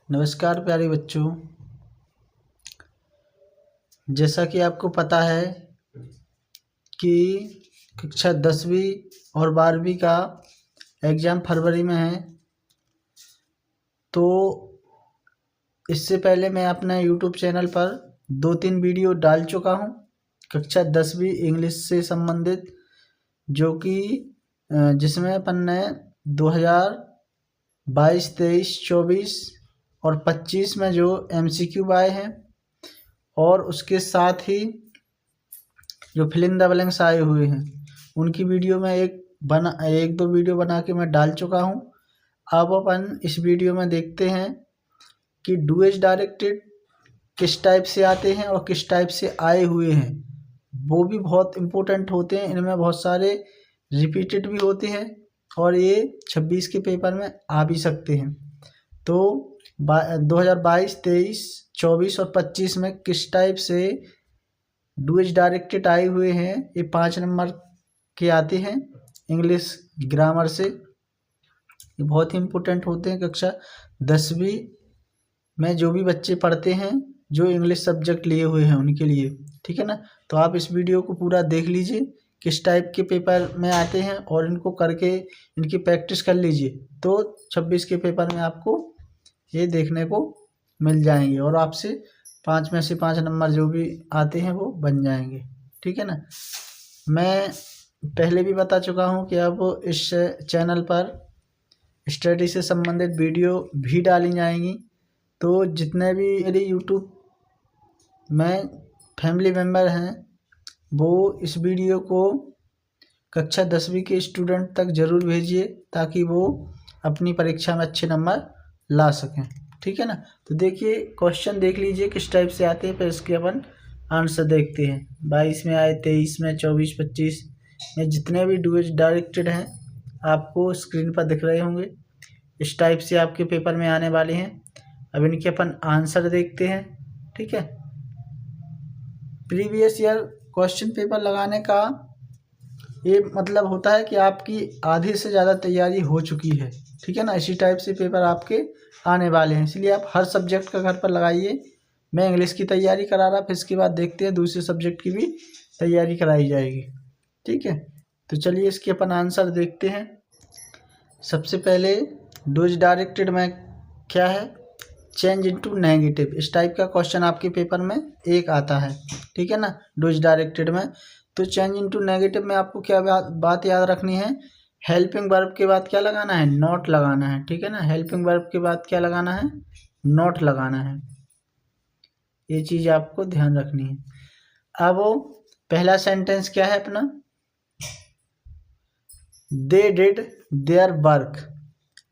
नमस्कार प्यारे बच्चों। जैसा कि आपको पता है कि कक्षा 10वीं और 12वीं का एग्ज़ाम फरवरी में है, तो इससे पहले मैं अपने यूट्यूब चैनल पर 2-3 वीडियो डाल चुका हूं कक्षा 10वीं इंग्लिश से संबंधित, जो कि जिसमें अपन ने 2022, 23, 24 और 25 में जो MCQ आए हैं और उसके साथ ही जो फिल इन द ब्लैंक्स आए हुए हैं उनकी वीडियो में एक दो वीडियो बना के मैं डाल चुका हूं। अब अपन इस वीडियो में देखते हैं कि डू एज डायरेक्टेड किस टाइप से आते हैं और किस टाइप से आए हुए हैं। वो भी बहुत इम्पोर्टेंट होते हैं, इनमें बहुत सारे रिपीटेड भी होते हैं और ये 26 के पेपर में आ भी सकते हैं। तो 2022, 23, 24 और 25 में किस टाइप से डू एज डायरेक्टेड आए हुए हैं, ये 5 नंबर के आते हैं इंग्लिश ग्रामर से। ये बहुत ही इम्पोर्टेंट होते हैं कक्षा 10वीं में जो भी बच्चे पढ़ते हैं, जो इंग्लिश सब्जेक्ट लिए हुए हैं उनके लिए, ठीक है ना। तो आप इस वीडियो को पूरा देख लीजिए किस टाइप के पेपर में आते हैं और इनको करके इनकी प्रैक्टिस कर लीजिए, तो 26 के पेपर में आपको ये देखने को मिल जाएंगे और आपसे 5 में से 5 नंबर जो भी आते हैं वो बन जाएंगे, ठीक है ना। मैं पहले भी बता चुका हूँ कि अब इस चैनल पर स्टडी से संबंधित वीडियो भी डाली जाएंगी, तो जितने भी मेरे यूट्यूब में फैमिली मेम्बर हैं वो इस वीडियो को कक्षा 10वीं के स्टूडेंट तक ज़रूर भेजिए ताकि वो अपनी परीक्षा में अच्छे नंबर ला सकें, ठीक है ना। तो देखिए क्वेश्चन देख लीजिए किस टाइप से आते हैं, फिर इसके अपन आंसर देखते हैं। 22 में आए, 23 में, 24, 25 में जितने भी डू एज डायरेक्टेड हैं आपको स्क्रीन पर दिख रहे होंगे। इस टाइप से आपके पेपर में आने वाले हैं। अब इनके अपन आंसर देखते हैं, ठीक है। प्रीवियस ईयर क्वेश्चन पेपर लगाने का ये मतलब होता है कि आपकी आधे से ज़्यादा तैयारी हो चुकी है, ठीक है ना। इसी टाइप से पेपर आपके आने वाले हैं, इसलिए आप हर सब्जेक्ट का घर पर लगाइए। मैं इंग्लिश की तैयारी करा रहा, फिर इसके बाद देखते हैं दूसरे सब्जेक्ट की भी तैयारी कराई जाएगी, ठीक है। तो चलिए इसके अपन आंसर देखते हैं। सबसे पहले डू एज डायरेक्टेड में क्या है, चेंज इनटू नेगेटिव। इस टाइप का क्वेश्चन आपके पेपर में एक आता है, ठीक है ना, डू एज डायरेक्टेड में। तो चेंज इनटू नेगेटिव में आपको क्या बात याद रखनी है, हेल्पिंग वर्ब के बाद क्या लगाना है, नॉट लगाना है, ठीक है ना। हेल्पिंग वर्ब के बाद क्या लगाना है, नॉट लगाना है। ये चीज़ आपको ध्यान रखनी है। अब वो पहला सेंटेंस क्या है अपना, दे डिड देयर वर्क,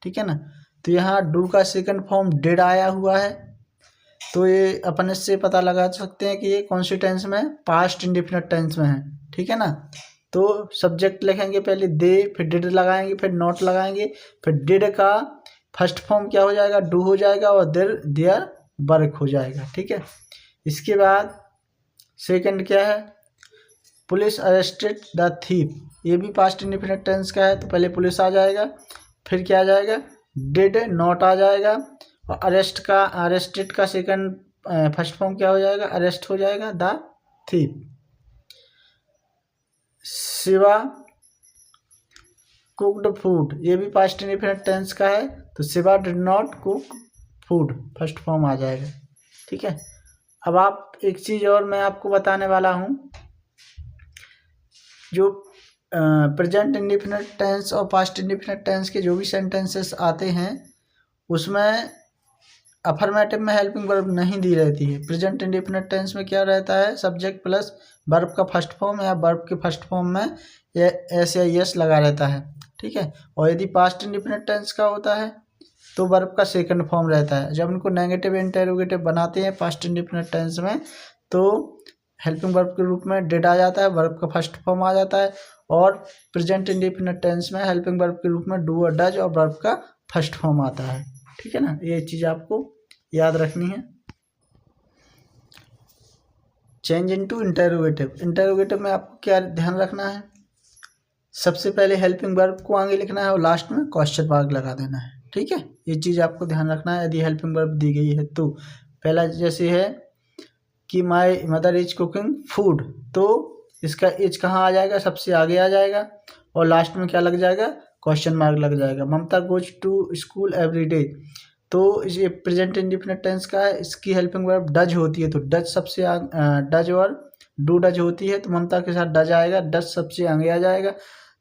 ठीक है ना। तो यहाँ डू का सेकंड फॉर्म डिड आया हुआ है, तो ये अपन इससे पता लगा सकते हैं कि ये कौन सी टेंस में है, पास्ट इंडेफिनिट टेंस में है, ठीक है ना। तो सब्जेक्ट लिखेंगे पहले दे, फिर डिड लगाएंगे, फिर नॉट लगाएंगे, फिर डिड का फर्स्ट फॉर्म क्या हो जाएगा, डू हो जाएगा और देयर वर्क हो जाएगा, ठीक है। इसके बाद सेकंड क्या है, पुलिस अरेस्टेड द थीफ। ये भी पास्ट इंडेफिनिट टेंस का है, तो पहले पुलिस आ जाएगा, फिर क्या आ जाएगा, डिड नॉट आ जाएगा और अरेस्टेड का सेकंड फर्स्ट फॉर्म क्या हो जाएगा, अरेस्ट हो जाएगा, the thief. Shiva cooked food, ये भी पास्ट इंडेफिनिट टेंस का है, तो Shiva did not cook food first form आ जाएगा, ठीक है। अब आप एक चीज़ और मैं आपको बताने वाला हूँ, जो प्रेजेंट इंडेफिनिट टेंस और पास्ट इंडेफिनिट टेंस के जो भी सेंटेंसेस आते हैं उसमें अफर्मेटिव में हेल्पिंग वर्ब नहीं दी रहती है। प्रेजेंट इंडेफिनिट टेंस में क्या रहता है, सब्जेक्ट प्लस वर्ब का फर्स्ट फॉर्म या वर्ब के फर्स्ट फॉर्म में एस या यस लगा रहता है, ठीक है। और यदि पास्ट इंडेफिनिट टेंस का होता है तो वर्ब का सेकंड फॉर्म रहता है। जब उनको नेगेटिव इंटेरोगेटिव बनाते हैं पास्ट इंडेफिनिट टेंस में, तो हेल्पिंग वर्ब के रूप में डिड आ जाता है, वर्ब का फर्स्ट फॉर्म आ जाता है, और प्रेजेंट इंडेफिनिट टेंस में हेल्पिंग वर्ब के रूप में डू और डज और वर्ब का फर्स्ट फॉर्म आता है, ठीक है ना। ये चीज़ आपको याद रखनी है। चेंज इनटू इंटेरोगेटिव, इंटेरोगेटिव में आपको क्या ध्यान रखना है, सबसे पहले हेल्पिंग वर्ब को आगे लिखना है और लास्ट में क्वेश्चन मार्क लगा देना है, ठीक है, ये चीज़ आपको ध्यान रखना है यदि हेल्पिंग वर्ब दी गई है तो। पहला जैसे है कि my mother is cooking food, तो इसका इज कहाँ आ जाएगा, सबसे आगे आ जाएगा और लास्ट में क्या लग जाएगा, क्वेश्चन मार्क लग जाएगा। Mamata goes to school every day, तो ये प्रेजेंट इंडिफिनिट टेंस का है, इसकी हेल्पिंग वर्ब डज होती है तो डज सबसे डज और डू डज होती है तो ममता के साथ डज आएगा, डज सबसे आगे आ जाएगा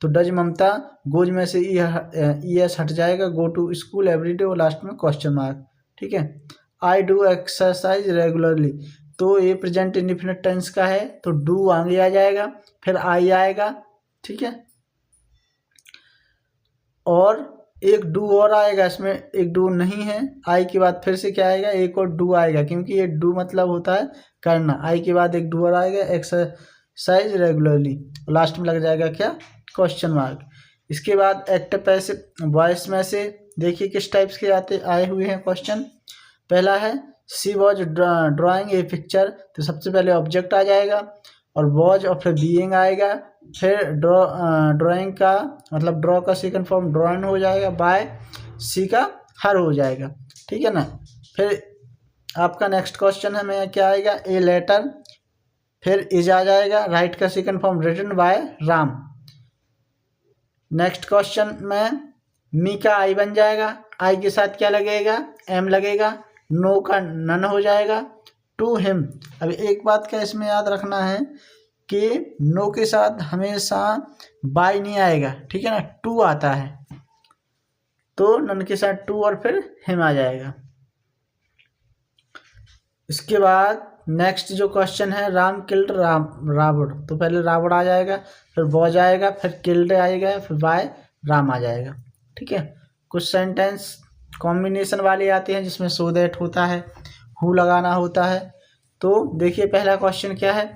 तो डज ममता, गोज में से ई एस हट जाएगा, go to school every day और लास्ट में क्वेश्चन मार्क। ठीक है, आई डू एक्सरसाइज रेगुलरली, तो ये प्रेजेंट इंडिफिनिट टेंस का है तो डू आगे आ जाएगा, फिर आई आएगा। ठीक है, और एक डू और आएगा, इसमें एक डू नहीं है, आई के बाद फिर से क्या आएगा, एक और डू आएगा, क्योंकि ये डू मतलब होता है करना। आई के बाद एक डू और आएगा, एक्सरसाइज रेगुलरली, लास्ट में लग जाएगा क्या, क्वेश्चन मार्क। इसके बाद एक्टिव पैसिव वॉइस में से देखिए किस टाइप्स के आए हुए हैं क्वेश्चन। पहला है she was drawing A picture, तो सबसे पहले ऑब्जेक्ट आ जाएगा और वॉज और फिर बीइंग आएगा, फिर ड्राइंग का मतलब ड्रॉ का सेकंड फॉर्म ड्रॉइंग हो जाएगा, बाय सी का हर हो जाएगा। ठीक है ना, फिर आपका नेक्स्ट क्वेश्चन है में क्या आएगा, ए लेटर, फिर इज आ जाएगा, राइट का second form written by Ram. Next question में मी का आई बन जाएगा, आई के साथ क्या लगेगा, एम लगेगा, नो का नन हो जाएगा, टू हिम। अब एक बात का इसमें याद रखना है कि नो के साथ हमेशा बाय नहीं आएगा, ठीक है ना, टू आता है, तो नन के साथ टू और फिर हिम आ जाएगा। इसके बाद नेक्स्ट जो क्वेश्चन है, राम किल्ड रावण, तो पहले रावण आ जाएगा, फिर वॉज आएगा, फिर किल्ड आएगा, फिर बाय राम आ जाएगा। ठीक है, कुछ सेंटेंस कॉम्बिनेशन वाले आते हैं जिसमें सो दैट होता है, हु लगाना होता है। तो देखिए पहला क्वेश्चन क्या है,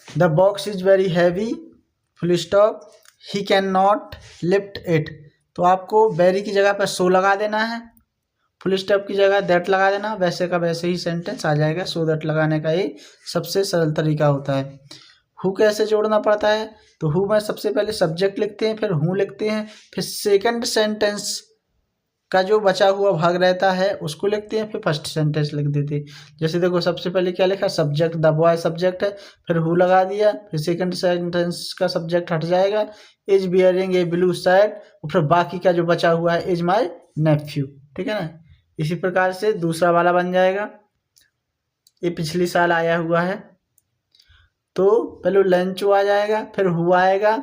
the box is very heavy full stop he can not lift it, तो आपको वेरी की जगह पर सो लगा देना है, फुल स्टॉप की जगह दैट लगा देना, वैसे का वैसे ही सेंटेंस आ जाएगा। सो दैट लगाने का ये सबसे सरल तरीका होता है। हु कैसे जोड़ना पड़ता है, तो हु में सबसे पहले सब्जेक्ट लिखते हैं, फिर हु लिखते हैं, फिर सेकंड सेंटेंस का जो बचा हुआ भाग रहता है उसको लिखते हैं, फिर फर्स्ट सेंटेंस लिख देते हैं। जैसे देखो सबसे पहले क्या लिखा, सब्जेक्ट, द बॉय सब्जेक्ट है, फिर हु लगा दिया, फिर सेकंड सेंटेंस का सब्जेक्ट हट जाएगा, is bearing A blue shirt, और फिर बाकी का जो बचा हुआ है इज माई नेफ्यू। ठीक है ना, इसी प्रकार से दूसरा वाला बन जाएगा, ये पिछली साल आया हुआ है, तो पहले लंच आ जाएगा, फिर हु आएगा,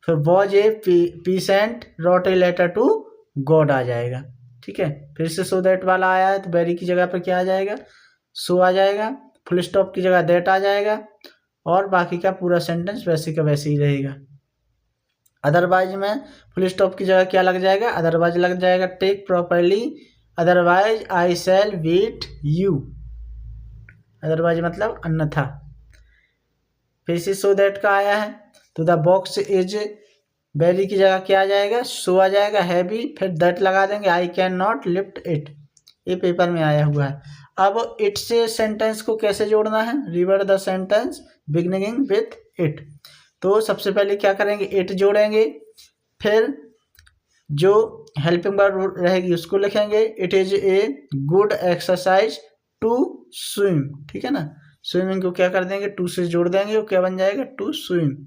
फिर was a peasant wrote a letter to God आ जाएगा। ठीक है, फिर से सो दैट वाला आया है तो वेरी की जगह पर क्या आ जाएगा, सो आ जाएगा, फुल स्टॉप की जगह दैट आ जाएगा, और बाकी का पूरा सेंटेंस वैसे का वैसे ही रहेगा। अदरवाइज में फुल स्टॉप की जगह क्या लग जाएगा, अदरवाइज लग जाएगा, take properly, otherwise I shall beat you, otherwise मतलब अन्यथा। फिर से सो दैट का आया है तो द बॉक्स इज वेरी की जगह क्या आ जाएगा, सो आ जाएगा, हैवी, फिर दैट लगा देंगे, I can not lift it, ये पेपर में आया हुआ है। अब इट से सेंटेंस को कैसे जोड़ना है, revert the sentence beginning with it, तो सबसे पहले क्या करेंगे, इट जोड़ेंगे, फिर जो हेल्पिंग वर्ब रहेगी उसको लिखेंगे, it is a good exercise to swim. ठीक है ना, स्विमिंग को क्या कर देंगे, टू से जोड़ देंगे, वो क्या बन जाएगा, टू स्विम।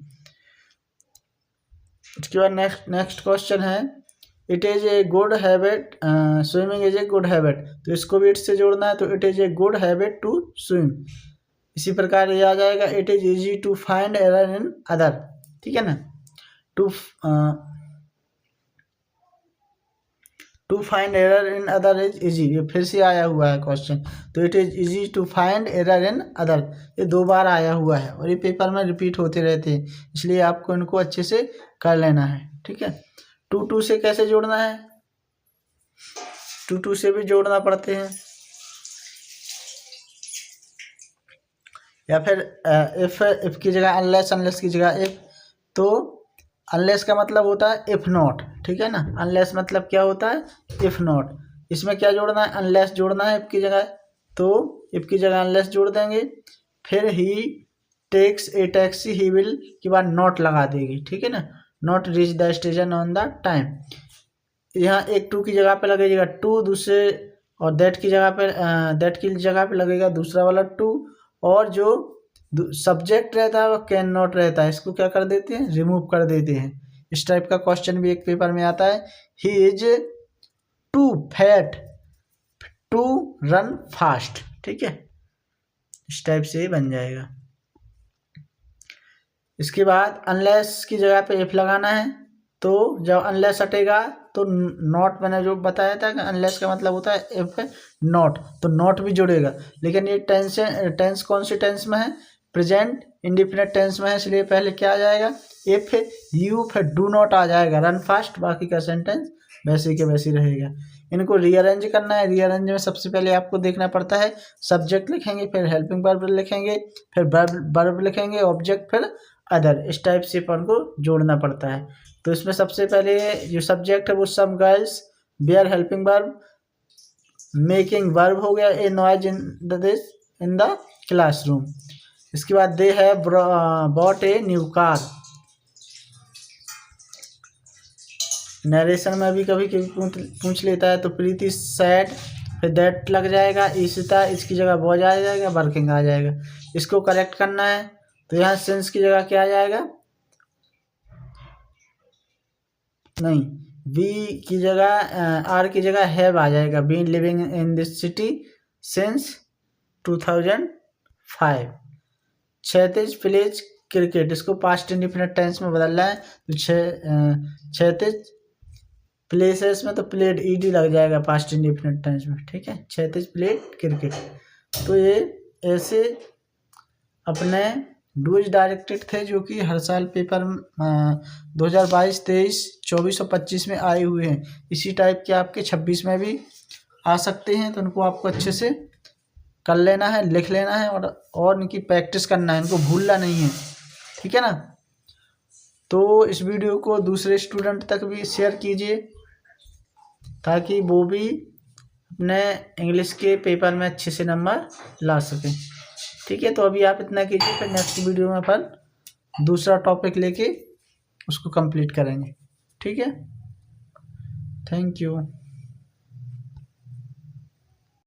इसके बाद नेक्स्ट क्वेश्चन है, it is a good habit, swimming is a good habit, तो इसको भी इट से जोड़ना है, तो it is a good habit to swim. इसी प्रकार ये आ जाएगा, it is easy to find error in other. ठीक है ना, to find error in other is easy, ये फिर से आया हुआ है क्वेश्चन, तो it is easy to find error in other, ये 2 बार आया हुआ है और ये पेपर में रिपीट होते रहते हैं, इसलिए आपको इनको अच्छे से कर लेना है। ठीक है, टू से कैसे जोड़ना है, टू से भी जोड़ना पड़ते हैं, या फिर इफ की जगह अनलेस की जगह इफ, तो अनलेस का मतलब होता है इफ नॉट। ठीक है ना, अनलेस मतलब क्या होता है, इफ नॉट, इसमें क्या जोड़ना है, अनलेस जोड़ना है इफ की जगह, तो इफ की जगह अनलेस जोड़ देंगे, फिर he takes a taxi, he will के बाद नॉट लगा देगी। ठीक है ना, not reach the station on the time. यहाँ एक टू की जगह पे लगेगा टू, दूसरे और दैट की जगह पे लगेगा दूसरा वाला टू, और जो सब्जेक्ट रहता है वो कैन नॉट रहता है, इसको क्या कर देते हैं, रिमूव कर देते हैं। इस टाइप का क्वेश्चन भी एक पेपर में आता है। He is too fat to run fast, ठीक है, इस टाइप से बन जाएगा। इसके बाद अनलेस की जगह पे इफ लगाना है, तो जब अनलेस हटेगा तो नॉट, मैंने जो बताया था कि अनलेस का मतलब होता है इफ नॉट, तो नॉट भी जुड़ेगा। लेकिन ये टेंस कौन सी टेंस में है, प्रेजेंट इंडिफिनिट टेंस में है, इसलिए पहले क्या आ जाएगा, इफ यू फिर डू नॉट आ जाएगा, रन फास्ट, बाकी का सेंटेंस वैसे के वैसे रहेगा। इनको रीअरेंज करना है। रीअरेंज में सबसे पहले आपको देखना पड़ता है, सब्जेक्ट लिखेंगे, फिर हेल्पिंग वर्ब लिखेंगे, फिर वर्ब लिखेंगे, ऑब्जेक्ट, फिर अदर, इस टाइप से अपन को जोड़ना पड़ता है। तो इसमें सबसे पहले जो सब्जेक्ट है वो some girls were helping verb, making verb हो गया, a noise in the classroom. इसके बाद they have bought a new car. Narration में भी कभी कभी पूछ लेता है, तो प्रीति सैड, फिर दैट लग जाएगा, ईशिता, इसकी जगह वॉज आ जाएगा, वर्किंग आ जाएगा। इसको करेक्ट करना है, तो यहाँ सिंस की जगह क्या आ जाएगा, नहीं, वी की जगह आर की जगह हैव आ जाएगा, been living in this city since 2005। Kshitij plays cricket, इसको पास्ट इंडिफिनिट टेंस में बदलना है, तो क्षैतिज प्लेसेस में तो प्लेड ईडी लग जाएगा पास्ट इंडिफिनिट टेंस में, ठीक है, क्षैतिज प्लेड क्रिकेट। तो ये ऐसे अपने डूज डायरेक्टेड थे जो कि हर साल पेपर 2022, 23, 24 और 25 में आए हुए हैं। इसी टाइप के आपके 26 में भी आ सकते हैं, तो उनको आपको अच्छे से कर लेना है, लिख लेना है, और इनकी प्रैक्टिस करना है, इनको भूलना नहीं है, ठीक है ना। तो इस वीडियो को दूसरे स्टूडेंट तक भी शेयर कीजिए, ताकि वो भी अपने इंग्लिश के पेपर में अच्छे से नंबर ला सकें, ठीक है। तो अभी आप इतना कीजिए, फिर नेक्स्ट वीडियो में अपन दूसरा टॉपिक लेके उसको कंप्लीट करेंगे, ठीक है। Thank you.